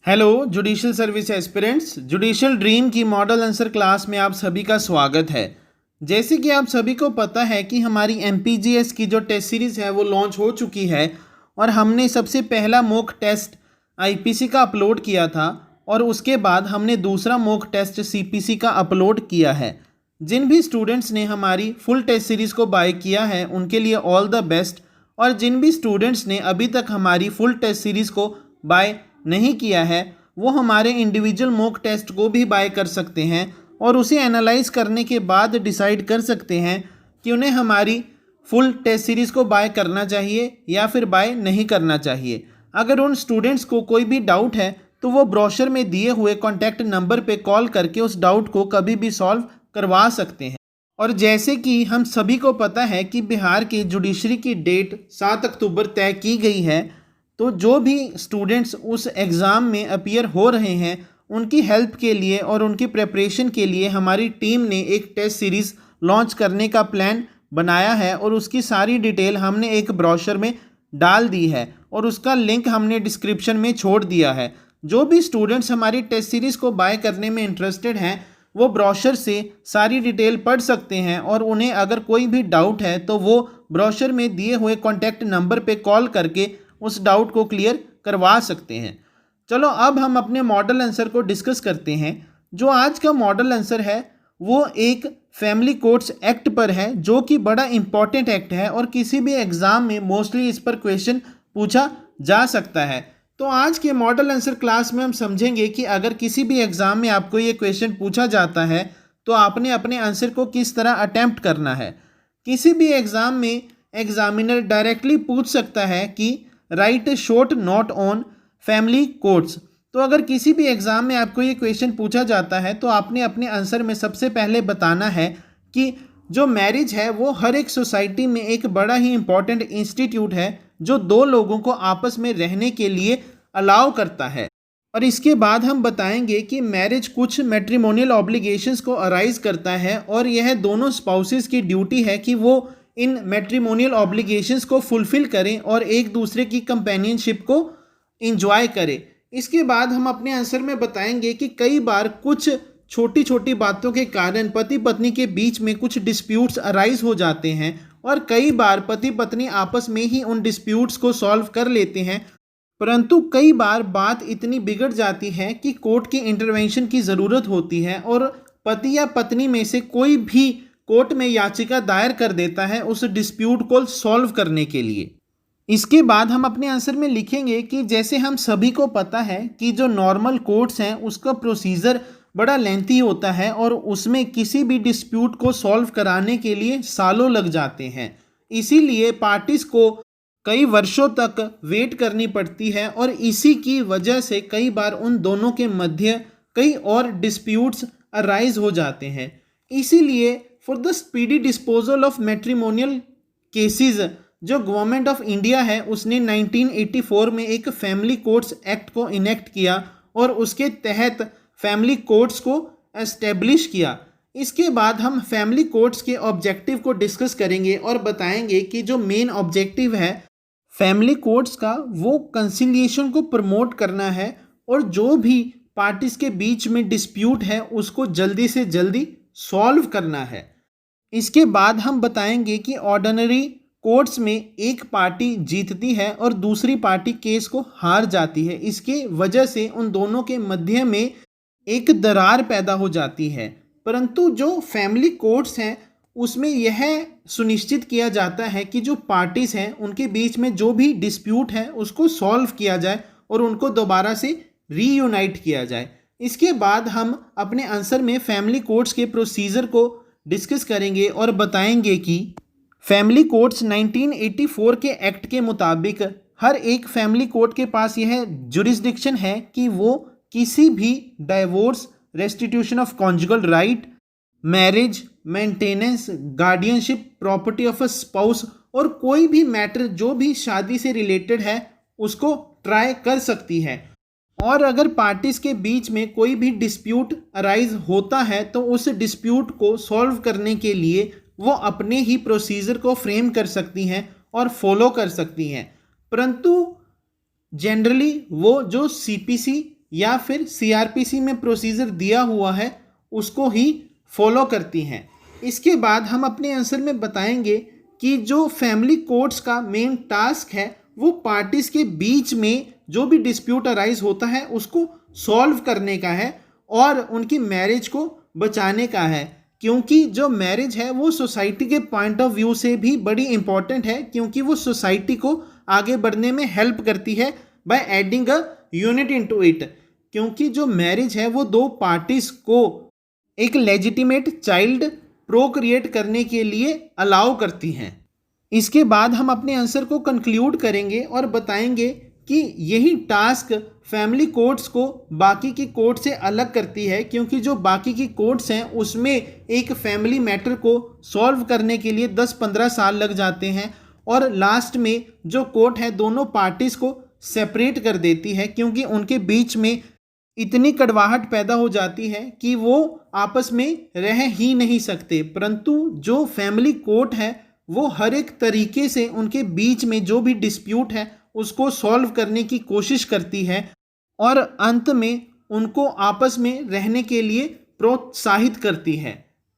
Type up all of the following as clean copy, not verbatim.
Hello judicial service aspirants, judicial dream की model answer class में आप सभी का स्वागत है। जैसे कि आप सभी को पता है कि हमारी एमपीजीएस की जो टेस्ट सीरीज़ है वो लॉन्च हो चुकी है और हमने सबसे पहला मॉक टेस्ट आईपीसी का अपलोड किया था और उसके बाद हमने दूसरा मॉक टेस्ट सीपीसी का अपलोड किया है। जिन भी स्टूडेंट्स ने हमारी फुल टेस्ट सीरीज़ को बाय किया है उनके लिए ऑल द बेस्ट, और जिन भी स्टूडेंट्स ने अभी तक हमारी फुल टेस्ट सीरीज़ को बाय नहीं किया है वो हमारे इंडिविजुअल मॉक टेस्ट को भी बाय कर सकते हैं और उसे एनालाइज करने के बाद डिसाइड कर सकते हैं कि उन्हें हमारी फुल टेस्ट सीरीज़ को बाय करना चाहिए या फिर बाय नहीं करना चाहिए। अगर उन स्टूडेंट्स को कोई भी डाउट है तो वो ब्रोशर में दिए हुए कॉन्टैक्ट नंबर पे कॉल करके उस डाउट को कभी भी सॉल्व करवा सकते हैं। और जैसे कि हम सभी को पता है कि बिहार की जुडिशरी की डेट 7 अक्टूबर तय की गई है, तो जो भी स्टूडेंट्स उस एग्ज़ाम में अपीयर हो रहे हैं उनकी हेल्प के लिए और उनकी प्रिपरेशन के लिए हमारी टीम ने एक टेस्ट सीरीज़ लॉन्च करने का प्लान बनाया है और उसकी सारी डिटेल हमने एक ब्रोशर में डाल दी है और उसका लिंक हमने डिस्क्रिप्शन में छोड़ दिया है। जो भी स्टूडेंट्स हमारी टेस्ट सीरीज़ को बाय करने में इंटरेस्टेड हैं वो ब्रोशर से सारी डिटेल पढ़ सकते हैं और उन्हें अगर कोई भी डाउट है तो वो ब्रोशर में दिए हुए कॉन्टैक्ट नंबर पे कॉल करके उस डाउट को क्लियर करवा सकते हैं। चलो अब हम अपने मॉडल आंसर को डिस्कस करते हैं। जो आज का मॉडल आंसर है वो एक फैमिली कोर्ट्स एक्ट पर है जो कि बड़ा इंपॉर्टेंट एक्ट है और किसी भी एग्ज़ाम में मोस्टली इस पर क्वेश्चन पूछा जा सकता है। तो आज के मॉडल आंसर क्लास में हम समझेंगे कि अगर किसी भी एग्ज़ाम में आपको ये क्वेश्चन पूछा जाता है तो आपने अपने आंसर को किस तरह अटैम्प्ट करना है। किसी भी एग्ज़ाम में एग्जामिनर डायरेक्टली पूछ सकता है कि right short note on family courts. तो अगर किसी भी एग्ज़ाम में आपको ये क्वेश्चन पूछा जाता है तो आपने अपने आंसर में सबसे पहले बताना है कि जो मैरिज है वो हर एक सोसाइटी में एक बड़ा ही इम्पॉर्टेंट इंस्टीट्यूट है जो दो लोगों को आपस में रहने के लिए अलाउ करता है। और इसके बाद हम बताएंगे कि मैरिज कुछ मैट्रिमोनियल ऑब्लिगेशंस को अराइज करता है और यह दोनों स्पाउसेस की ड्यूटी है कि वो इन मैट्रिमोनियल ऑब्लिगेशंस को फुलफिल करें और एक दूसरे की कंपेनियनशिप को इंजॉय करें। इसके बाद हम अपने आंसर में बताएंगे कि कई बार कुछ छोटी छोटी बातों के कारण पति पत्नी के बीच में कुछ डिस्प्यूट्स अराइज हो जाते हैं और कई बार पति पत्नी आपस में ही उन डिस्प्यूट्स को सॉल्व कर लेते हैं, परंतु कई बार बात इतनी बिगड़ जाती है कि कोर्ट की इंटरवेंशन की ज़रूरत होती है और पति या पत्नी में से कोई भी कोर्ट में याचिका दायर कर देता है उस डिस्प्यूट को सॉल्व करने के लिए। इसके बाद हम अपने आंसर में लिखेंगे कि जैसे हम सभी को पता है कि जो नॉर्मल कोर्ट्स हैं उसका प्रोसीजर बड़ा लेंथी होता है और उसमें किसी भी डिस्प्यूट को सॉल्व कराने के लिए सालों लग जाते हैं, इसीलिए पार्टीज को कई वर्षों तक वेट करनी पड़ती है और इसी की वजह से कई बार उन दोनों के मध्य कई और डिस्प्यूट्स अराइज हो जाते हैं। इसीलिए for the speedy disposal of matrimonial cases जो गवर्नमेंट ऑफ इंडिया है उसने 1984 में एक फैमिली कोर्ट्स एक्ट को इनेक्ट किया और उसके तहत फैमिली कोर्ट्स को एस्टेब्लिश किया। इसके बाद हम फैमिली कोर्ट्स के ऑब्जेक्टिव को डिस्कस करेंगे और बताएंगे कि जो मेन ऑब्जेक्टिव है फैमिली कोर्ट्स का वो कंसिलिएशन को प्रमोट करना है और जो भी पार्टीज के बीच में डिस्प्यूट है उसको जल्दी से जल्दी सॉल्व करना है। इसके बाद हम बताएंगे कि ऑर्डिनरी कोर्ट्स में एक पार्टी जीतती है और दूसरी पार्टी केस को हार जाती है, इसके वजह से उन दोनों के मध्य में एक दरार पैदा हो जाती है। परंतु जो फैमिली कोर्ट्स हैं उसमें यह सुनिश्चित किया जाता है कि जो पार्टीज हैं उनके बीच में जो भी डिस्प्यूट है उसको सॉल्व किया जाए और उनको दोबारा से रीयूनाइट किया जाए। इसके बाद हम अपने आंसर में फैमिली कोर्ट्स के प्रोसीजर को डिस्कस करेंगे और बताएंगे कि फैमिली कोर्ट्स 1984 के एक्ट के मुताबिक हर एक फैमिली कोर्ट के पास यह जुरिस्डिक्शन है कि वो किसी भी divorce, restitution of conjugal right, marriage, maintenance, guardianship, property of a spouse और कोई भी मैटर जो भी शादी से रिलेटेड है उसको ट्राई कर सकती है। और अगर पार्टीज के बीच में कोई भी डिस्प्यूट अराइज होता है तो उस डिस्प्यूट को सॉल्व करने के लिए वो अपने ही प्रोसीजर को फ्रेम कर सकती हैं और फॉलो कर सकती हैं। परंतु जनरली वो जो सीपीसी या फिर सीआरपीसी में प्रोसीजर दिया हुआ है उसको ही फॉलो करती हैं। इसके बाद हम अपने आंसर में बताएंगे कि जो फैमिली कोर्ट्स का मेन टास्क है वो पार्टीज के बीच में जो भी डिस्प्यूट अराइज होता है उसको सॉल्व करने का है और उनकी मैरिज को बचाने का है, क्योंकि जो मैरिज है वो सोसाइटी के पॉइंट ऑफ व्यू से भी बड़ी इंपॉर्टेंट है, क्योंकि वो सोसाइटी को आगे बढ़ने में हेल्प करती है by adding a unit into it. क्योंकि जो मैरिज है वो दो पार्टीज को एक लेजिटिमेट चाइल्ड प्रोक्रिएट करने के लिए अलाउ करती हैं। इसके बाद हम अपने आंसर को कंक्लूड करेंगे और बताएंगे कि यही टास्क फैमिली कोर्ट्स को बाकी की कोर्ट से अलग करती है, क्योंकि जो बाकी की कोर्ट्स हैं उसमें एक फैमिली मैटर को सॉल्व करने के लिए 10-15 साल लग जाते हैं और लास्ट में जो कोर्ट है दोनों पार्टीज को सेपरेट कर देती है, क्योंकि उनके बीच में इतनी कड़वाहट पैदा हो जाती है कि वो आपस में रह ही नहीं सकते। परंतु जो फैमिली कोर्ट है वो हर एक तरीके से उनके बीच में जो भी डिस्प्यूट है उसको सॉल्व करने की कोशिश करती है और अंत में उनको आपस में रहने के लिए प्रोत्साहित करती है।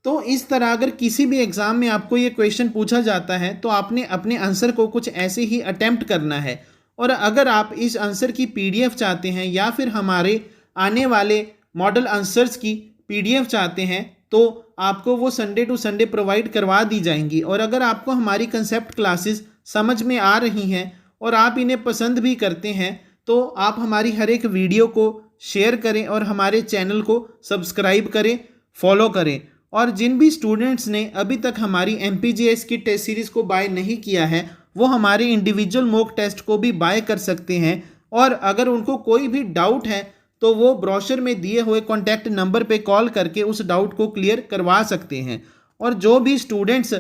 तो इस तरह अगर किसी भी एग्ज़ाम में आपको ये क्वेश्चन पूछा जाता है तो आपने अपने आंसर को कुछ ऐसे ही अटेम्प्ट करना है। और अगर आप इस आंसर की पीडीएफ चाहते हैं या फिर हमारे आने वाले मॉडल आंसर्स की पीडीएफ चाहते हैं तो आपको वो संडे टू संडे प्रोवाइड करवा दी जाएंगी। और अगर आपको हमारी कंसेप्ट क्लासेस समझ में आ रही हैं और आप इन्हें पसंद भी करते हैं तो आप हमारी हर एक वीडियो को शेयर करें और हमारे चैनल को सब्सक्राइब करें, फॉलो करें। और जिन भी स्टूडेंट्स ने अभी तक हमारी MPGS की टेस्ट सीरीज़ को बाय नहीं किया है वो हमारे इंडिविजुअल मॉक टेस्ट को भी बाय कर सकते हैं। और अगर उनको कोई भी डाउट है तो वो ब्रोशर में दिए हुए कॉन्टैक्ट नंबर पे कॉल करके उस डाउट को क्लियर करवा सकते हैं। और जो भी स्टूडेंट्स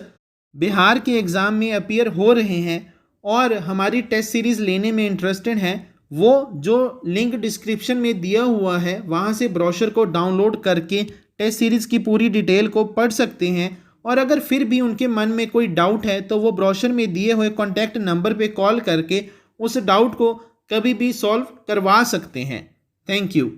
बिहार के एग्ज़ाम में अपीयर हो रहे हैं और हमारी टेस्ट सीरीज़ लेने में इंटरेस्टेड हैं वो जो लिंक डिस्क्रिप्शन में दिया हुआ है वहाँ से ब्रोशर को डाउनलोड करके टेस्ट सीरीज़ की पूरी डिटेल को पढ़ सकते हैं। और अगर फिर भी उनके मन में कोई डाउट है तो वो ब्रोशर में दिए हुए कॉन्टैक्ट नंबर पे कॉल करके उस डाउट को कभी भी सॉल्व करवा सकते हैं। Thank you.